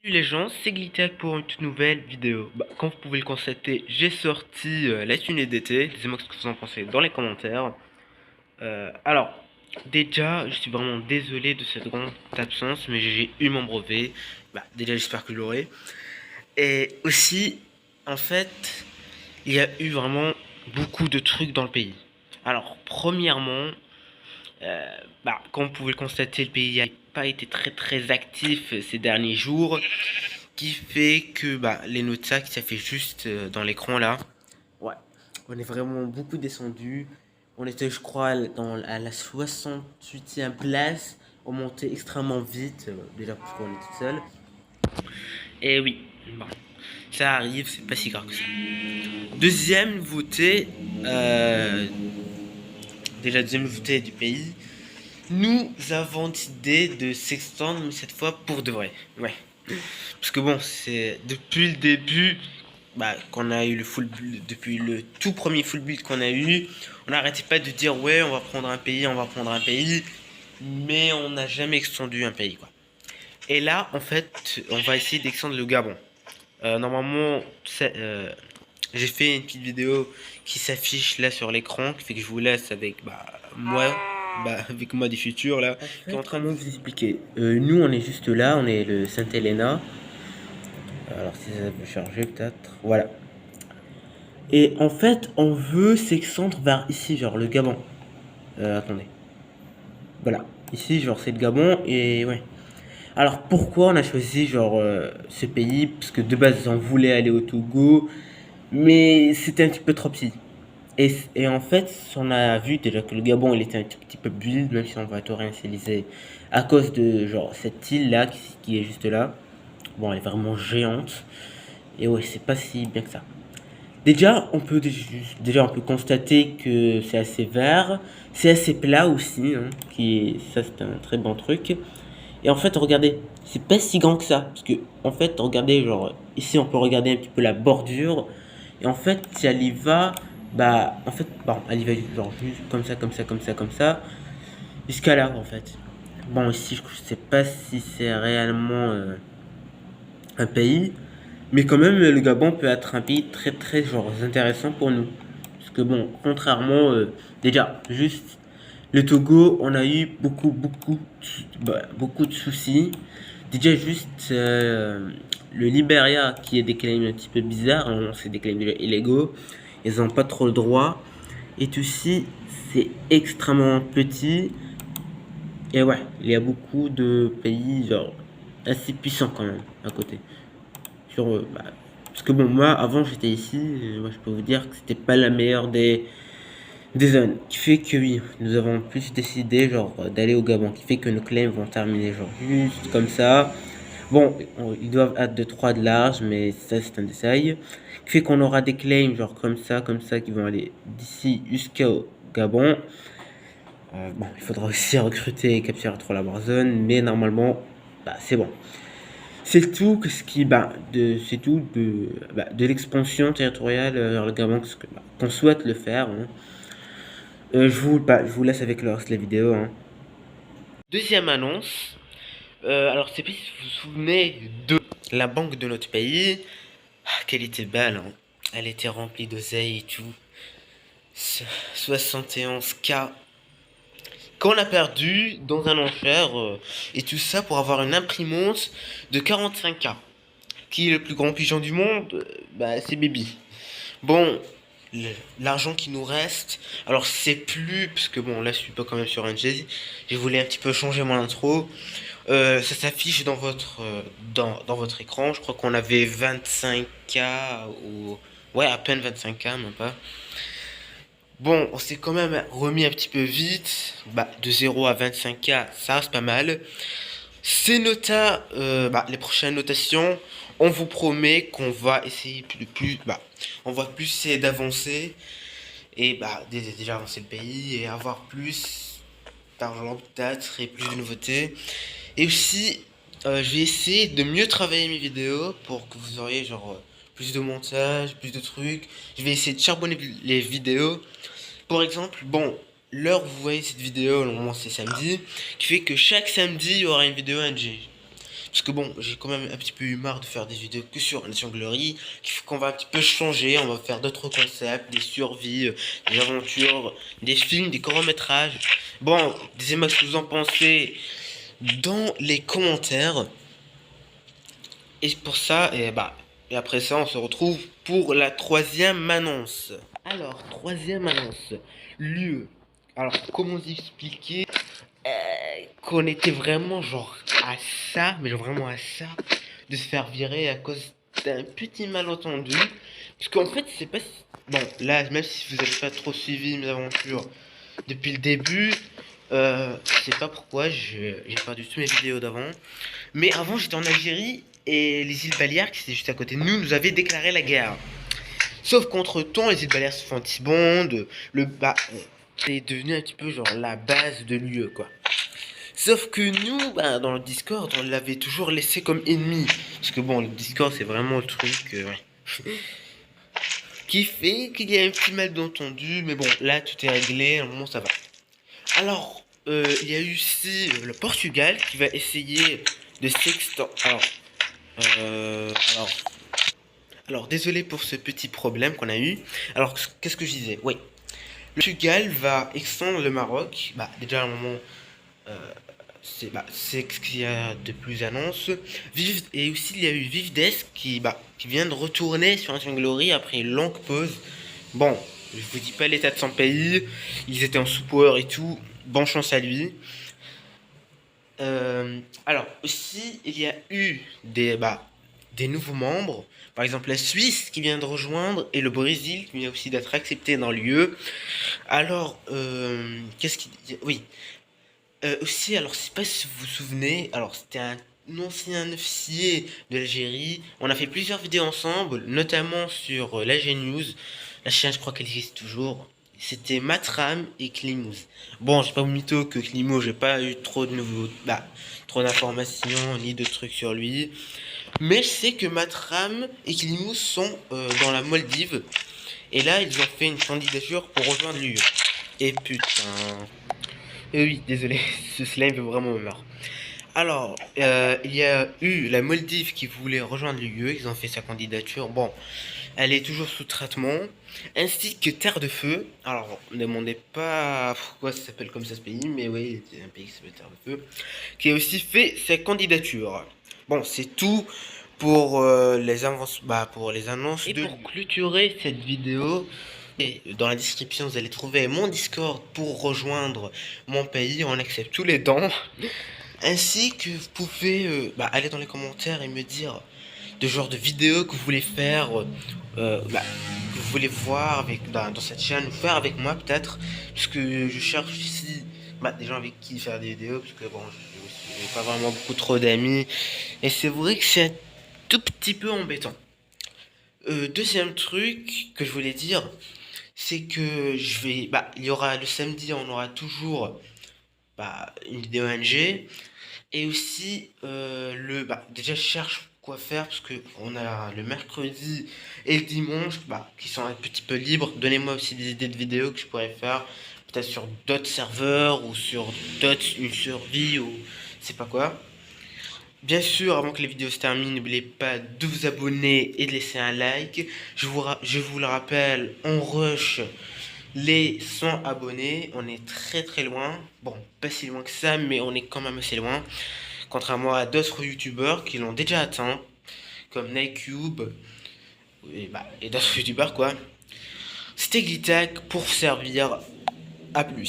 Salut les gens, c'est Glittac pour une toute nouvelle vidéo. Comme vous pouvez le constater, j'ai sorti la thune d'été. Dites-moi ce que vous en pensez dans les commentaires. Alors, déjà, je suis vraiment désolé de cette grande absence, mais j'ai eu mon brevet. Déjà, j'espère que je l'aurai. Et aussi, en fait, il y a eu vraiment beaucoup de trucs dans le pays. Alors, premièrement, comme vous pouvez le constater, le pays n'a pas été très actif ces derniers jours, qui fait que les notes sac ça fait juste dans l'écran là. Ouais, on est vraiment beaucoup descendu. On était, je crois, à la 68e place. On montait extrêmement vite, déjà parce qu'on est tout seul. Et oui, bon, ça arrive, c'est pas si grave que ça. Deuxième nouveauté, déjà deuxième nouveauté du pays, nous avons décidé de s'extendre, mais cette fois pour de vrai. Ouais. Parce que bon, c'est depuis le début qu'on a eu le full build, depuis le tout premier full build qu'on a eu, on n'arrêtait pas de dire ouais, on va prendre un pays, on va prendre un pays, mais on n'a jamais extendu un pays quoi. Et là, en fait, on va essayer d'extendre le Gabon. Normalement, j'ai fait une petite vidéo qui s'affiche là sur l'écran, qui fait que je vous laisse avec moi, avec moi du futur là, qui est en train de vous expliquer. Nous, on est juste là, on est le Saint-Helena. Alors si ça peut charger peut-être. Voilà. Et en fait, on veut s'extendre vers ici, genre le Gabon. Attendez. Voilà. Ici, genre c'est le Gabon et ouais. Alors pourquoi on a choisi genre ce pays? Parce que de base on voulait aller au Togo, mais c'était un petit peu trop petit. Et en fait, on a vu déjà que le Gabon il était un tout petit peu build, même si on va tout réinitialiser à cause de genre cette île là qui est juste là. Bon, elle est vraiment géante. Et ouais, c'est pas si bien que ça. Déjà, on peut constater que c'est assez vert, c'est assez plat aussi, hein, ça c'est un très bon truc. Et en fait, regardez, c'est pas si grand que ça, parce que en fait, regardez, genre ici on peut regarder un petit peu la bordure, et en fait, si elle y va, elle y va genre juste comme ça, jusqu'à là en fait. Bon, ici, je sais pas si c'est réellement un pays. Mais quand même, le Gabon peut être un pays très genre intéressant pour nous. Parce que bon, contrairement, déjà, juste le Togo, on a eu beaucoup de soucis. Déjà juste le Liberia qui est des claims un petit peu bizarres, hein, c'est des claims déjà illégaux. Ils n'ont pas trop le droit. Et aussi, c'est extrêmement petit. Et ouais, il y a beaucoup de pays genre assez puissants quand même à côté. Parce que bon, moi, avant j'étais ici, moi, je peux vous dire que c'était pas la meilleure des zones. Qui fait que oui, nous avons plus décidé genre d'aller au Gabon. Qui fait que nos claims vont terminer genre juste comme ça. Bon, ils doivent être de 3 de large, mais ça c'est un détail. Qui fait qu'on aura des claims genre comme ça, qui vont aller d'ici jusqu'au Gabon. Bon, il faudra aussi recruter et capturer 3 la Warzone, mais normalement, c'est bon. C'est tout que ce qui, c'est tout de l'expansion territoriale vers le Gabon qu'on souhaite le faire, hein. Je vous laisse avec le reste de la vidéo, hein. Deuxième annonce. Alors, c'est pas si vous vous souvenez de la banque de notre pays. Qu'elle était belle, hein. Elle était remplie d'oseille et tout. 71K qu'on a perdu dans un enfer et tout ça pour avoir une imprimante de 45K. Qui est le plus grand pigeon du monde? C'est Baby. Bon, l'argent qui nous reste, alors c'est plus, parce que bon, là je suis pas quand même sur un Jay, je voulais un petit peu changer mon intro. Ça s'affiche dans votre écran, je crois qu'on avait 25K ou... Ouais, à peine 25K, même pas. Bon, on s'est quand même remis un petit peu vite. De 0 à 25K, ça reste pas mal. Les prochaines notations, on vous promet qu'on va essayer on va plus essayer d'avancer et déjà avancer le pays et avoir plus d'argent peut-être et plus de nouveautés. Et aussi, je vais essayer de mieux travailler mes vidéos pour que vous auriez plus de montage, plus de trucs. Je vais essayer de charbonner les vidéos. Par exemple, bon, l'heure où vous voyez cette vidéo, normalement c'est samedi, qui fait que chaque samedi il y aura une vidéo NG. Parce que bon, j'ai quand même un petit peu eu marre de faire des vidéos que sur Nation Glory. Qu'on va un petit peu changer, on va faire d'autres concepts, des survies, des aventures, des films, des courts-métrages. Bon, dites-moi ce que vous en pensez dans les commentaires. Et pour ça, et après ça, on se retrouve pour la troisième annonce. Alors, troisième annonce. Lieu. Alors, comment vous expliquer qu'on était vraiment genre à ça, mais genre vraiment à ça, de se faire virer à cause d'un petit malentendu. Parce qu'en fait, c'est pas... Bon, là, même si vous n'avez pas trop suivi mes aventures depuis le début, je sais pas pourquoi, j'ai perdu toutes mes vidéos d'avant. Mais avant, j'étais en Algérie et les îles Baleariques, qui étaient juste à côté de nous, nous avaient déclaré la guerre. Sauf qu'entre-temps, les îles Baleariques se font anti-bondes, le bas est devenu un petit peu genre la base de l'UE, quoi. Sauf que nous, dans le Discord, on l'avait toujours laissé comme ennemi. Parce que bon, le Discord, c'est vraiment le truc qui fait qu'il y a un petit malentendu. Mais bon, là, tout est réglé, à un moment, ça va. Alors, il y a eu aussi le Portugal qui va essayer de s'extendre. Alors, désolé pour ce petit problème qu'on a eu. Alors, qu'est-ce que je disais? Oui, le Portugal va extendre le Maroc. Déjà, à un moment, c'est ce qu'il y a de plus annonce. Et aussi, il y a eu Vivdes qui vient de retourner sur Nation Glory après une longue pause. Bon, je vous dis pas l'état de son pays. Ils étaient en sous-power et tout. Bonne chance à lui. Alors, aussi, il y a eu des nouveaux membres. Par exemple, la Suisse qui vient de rejoindre et le Brésil qui vient aussi d'être accepté dans l'UE. Alors, qu'est-ce qu'il dit? Oui. Aussi, alors, je sais pas si vous vous souvenez, alors, c'était un ancien officier de l'Algérie. On a fait plusieurs vidéos ensemble, notamment sur l'AG News. La chaîne, je crois qu'elle existe toujours. C'était Matram et Klimouze. Bon, j'ai pas vous mytho que Klimouze, j'ai pas eu trop de nouveaux, trop d'informations ni de trucs sur lui. Mais je sais que Matram et Klimouze sont dans la Maldive. Et là, ils ont fait une candidature pour rejoindre l'UE. Et putain. Oui, désolé, ce slime veut vraiment me meurtre. Alors, il y a eu la Maldive qui voulait rejoindre l'UE, ils ont fait sa candidature. Bon, elle est toujours sous traitement. Ainsi que Terre de Feu. Alors, ne demandez pas pourquoi ça s'appelle comme ça ce pays, mais oui, c'est un pays qui s'appelle Terre de Feu. Qui a aussi fait sa candidature. Bon, c'est tout pour pour les annonces. Et pour clôturer cette vidéo, dans la description, vous allez trouver mon Discord pour rejoindre mon pays. On accepte tous les dons. Ainsi que vous pouvez aller dans les commentaires et me dire de genre de vidéos que vous voulez faire, que vous voulez voir dans cette chaîne, ou faire avec moi peut-être. Parce que je cherche ici des gens avec qui faire des vidéos. Parce que bon, je n'ai pas vraiment beaucoup trop d'amis. Et c'est vrai que c'est un tout petit peu embêtant. Deuxième truc que je voulais dire, c'est que il y aura le samedi, on aura toujours une vidéo NG. Et aussi, déjà je cherche quoi faire parce que on a le mercredi et le dimanche qui sont un petit peu libres. Donnez-moi aussi des idées de vidéos que je pourrais faire, peut-être sur d'autres serveurs ou sur une survie ou c'est pas quoi. Bien sûr, avant que les vidéos se terminent, n'oubliez pas de vous abonner et de laisser un like. Je vous le rappelle, on rush les 100 abonnés. On est très très loin. Bon, pas si loin que ça, mais on est quand même assez loin. Contrairement à d'autres youtubeurs qui l'ont déjà atteint, comme Nightcube et d'autres youtubeurs quoi. C'était Glittac pour servir. À plus.